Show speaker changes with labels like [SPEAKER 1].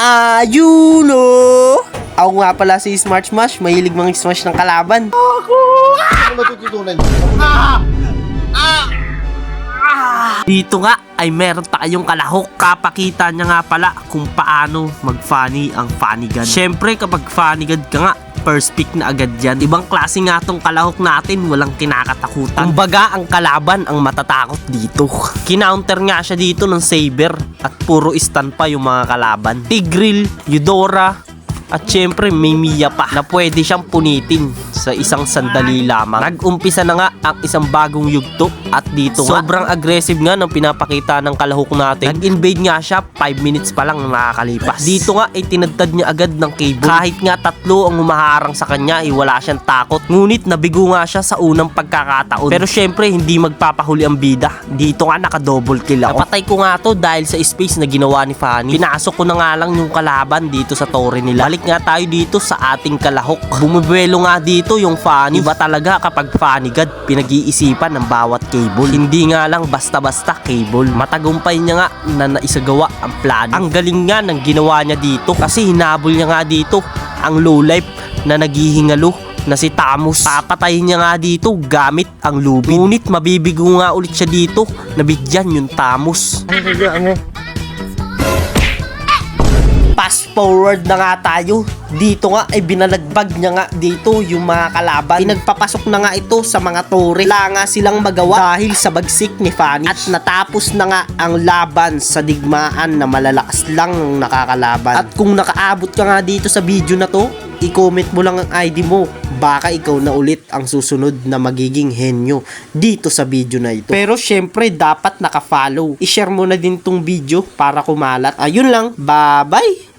[SPEAKER 1] Ayun o! Ako nga pala si Smart Smash, mahilig mang smash ng kalaban.
[SPEAKER 2] Ano matututunan niyo?
[SPEAKER 1] Dito nga ay meron tayong kalahok. Kapakita niya nga pala kung paano mag-funny ang funny gun. Syempre kapag funny gun ka nga, first pick na agad yan. Ibang klase nga tong kalahok natin, walang kinakatakutan. Kumbaga ang kalaban ang matatakot dito. Kinounter nga siya dito ng saber at puro stun pa yung mga kalaban. Tigreal, Eudora, at syempre may Mia pa na pwede siyang punitin sa isang sandali lamang. Nag-umpisa na nga ang isang bagong yugto at dito sobrang aggressive nga ng pinapakita ng kalahok natin. Nag-invade nga siya 5 minutes pa lang nakakalipas. Dito nga ay tinadtad niya agad ng cable. Kahit nga tatlo ang humaharang sa kanya ay wala siyang takot. Ngunit nabigo nga siya sa unang pagkakataon. Pero syempre hindi magpapahuli ang bida. Dito nga naka-double kill ako. Napatay ko nga to dahil sa space na ginawa ni Fanny. Pinasok ko na nga lang yung kalaban dito sa tore nila. Balik nga tayo dito sa ating kalahok. Bumubuelo nga dito yung Fanny. Iba talaga kapag Fanny God, pinag-iisipan ng bawat cable. Hindi nga lang basta-basta cable. Matagumpay niya nga na naisagawa ang plano. Ang galing nga ng ginawa niya dito kasi hinabol niya nga dito ang low life na naghihingalo na si Tamus. Papatayin niya nga dito gamit ang lubid. Ngunit mabibigo nga ulit siya dito. Nabigyan yung Tamus. Fast forward na nga tayo. Dito nga ay binalagbag niya nga dito yung mga kalaban. Pinagpapasok na nga ito sa mga tore. Wala nga silang magawa dahil sa bagsik ni Fanny. At natapos na nga ang laban sa digmaan na malalakas lang ng nakakalaban. At kung nakaabot ka nga dito sa video na to, i-comment mo lang ang ID mo. Baka ikaw na ulit ang susunod na magiging henyo dito sa video na ito. Pero syempre dapat naka-follow. I-share mo na din tong video para kumalat. Ayun lang. Bye-bye!